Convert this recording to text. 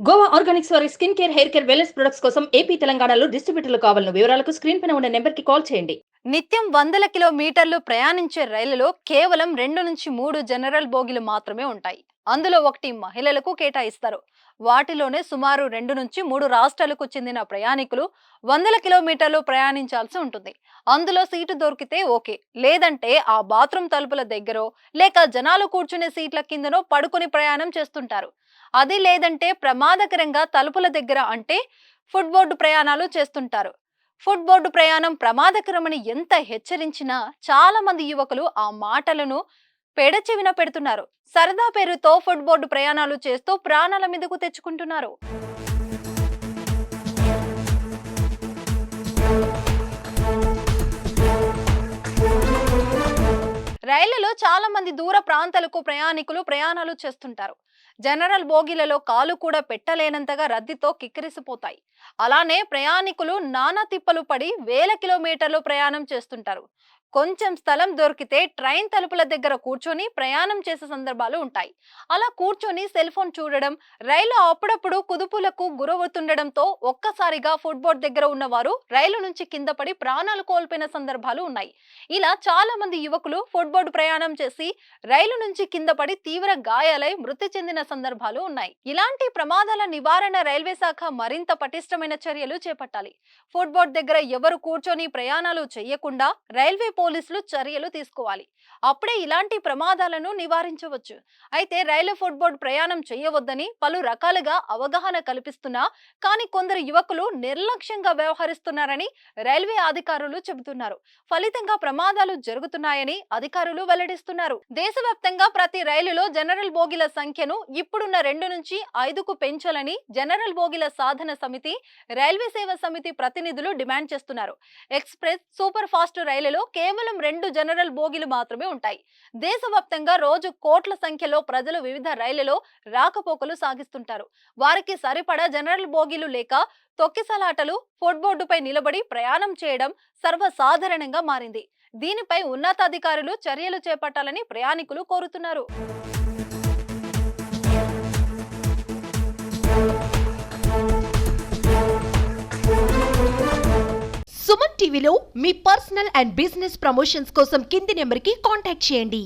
Goa Organics వారి skin care, hair care, wellness products కోసం AP, తెలంగాణలో డిస్ట్రిబ్యూటర్లు కావాలను వివరాలకు స్క్రీన్ పైన ఉన్న నెంబర్కి కాల్ చేయండి. నిత్యం వందల కిలోమీటర్లు ప్రయాణించే రైలులో కేవలం 2 నుంచి 3 జనరల్ బోగీలు మాత్రమే ఉంటాయి. అందులో ఒకటి మహిళలకు కేటాయిస్తారు. వాటిలోనే సుమారు 2 నుంచి 3 రాష్ట్రాలకు చెందిన ప్రయాణికులు వందల కిలోమీటర్లు ప్రయాణించాల్సి ఉంటుంది. అందులో సీటు దొరికితే ఓకే, లేదంటే ఆ బాత్రూమ్ తలుపుల దగ్గరో లేక జనాలు కూర్చునే సీట్ల కిందనో పడుకుని ప్రయాణం చేస్తుంటారు. అది లేదంటే ప్రమాదకరంగా తలుపుల దగ్గర అంటే ఫుడ్ బోర్డు ప్రయాణాలు చేస్తుంటారు. ఫుడ్ బోర్డు ప్రయాణం ప్రమాదకరమని ఎంత హెచ్చరించినా చాలా మంది యువకులు ఆ మాటలను పెడచెవిన పెడుతున్నారు. సరదా పేరుతో ఫుడ్ బోర్డు ప్రయాణాలు చేస్తూ ప్రాణాల మీదకు తెచ్చుకుంటున్నారు. రైళ్లలో చాలా మంది దూర ప్రాంతాలకు ప్రయాణికులు ప్రయాణాలు చేస్తుంటారు. జనరల్ బోగీలలో కాలు కూడా పెట్టలేనంతగా రద్దీతో కిక్కిరిసిపోతాయి. అలానే ప్రయాణికులు నానా తిప్పలు పడి వేల కిలోమీటర్లు ప్రయాణం చేస్తుంటారు. కొంచెం స్థలం దొరికితే ట్రైన్ తలుపుల దగ్గర కూర్చొని ప్రయాణం చేసే సందర్భాలు ఉంటాయి. అలా కూర్చొని సెల్ ఫోన్ చూడడం, రైలు అప్పుడప్పుడు కుదుపులకు గురవుతుండడంతో ఒక్కసారిగా ఫుడ్ బోర్డ్ దగ్గర ఉన్నవారు రైలు నుంచి కింద పడి ప్రాణాలు కోల్పోయిన సందర్భాలు ఉన్నాయి. ఇలా చాలా మంది యువకులు ఫుడ్ బోర్డు ప్రయాణం చేసి రైలు నుంచి కింద పడి తీవ్ర గాయాలై మృతి చెందిన సందర్భాలు ఉన్నాయి. ఇలాంటి ప్రమాదాల నివారణ రైల్వే శాఖ మరింత పటిష్టమైన చర్యలు చేపట్టాలి. ఫుడ్ బోర్డు దగ్గర ఎవరు కూర్చొని ప్రయాణాలు చేయకుండా రైల్వే పోలీసులు చర్యలు తీసుకోవాలి. అప్పుడే ఇలాంటి ప్రమాదాలను నివారించవచ్చు. అయితే రైలు ఫుడ్ బోర్డు ప్రయాణం చేయవద్దని పలు రకాలుగా అవగాహన కల్పిస్తున్నా కానీ కొందరు యువకులు నిర్లక్ష్యంగా వ్యవహరిస్తున్నారని రైల్వే అధికారులు చెబుతున్నారు. ఫలితంగా ప్రమాదాలు జరుగుతున్నాయని అధికారులు వెల్లడిస్తున్నారు. దేశవ్యాప్తంగా ప్రతి రైలులో జనరల్ బోగీల సంఖ్యను ఇప్పుడున్న 2 నుంచి 5కు పెంచాలని జనరల్ బోగీల సాధన సమితి, రైల్వే సేవ సమితి ప్రతినిధులు డిమాండ్ చేస్తున్నారు. ఎక్స్ప్రెస్, సూపర్ ఫాస్ట్ రైలులో కేవలం 2 జనరల్ బోగీలు మాత్రమే ఉంటాయి. దేశవ్యాప్తంగా రోజు కోట్ల సంఖ్యలో ప్రజలు వివిధ రైళ్లలో రాకపోకలు సాగిస్తుంటారు. వారికి సరిపడా జనరల్ బోగీలు లేక తొక్కిసలాటలు, ఫుడ్ బోర్డుపై నిలబడి ప్రయాణం చేయడం సర్వసాధారణంగా మారింది. దీనిపై ఉన్నతాధికారులు చర్యలు చేపట్టాలని ప్రయాణికులు కోరుతున్నారు. సుమన్ టీవీలో మీ పర్సనల్ అండ్ బిజినెస్ ప్రమోషన్స్ కోసం కింది నెంబర్కి కాంటాక్ట్ చేయండి.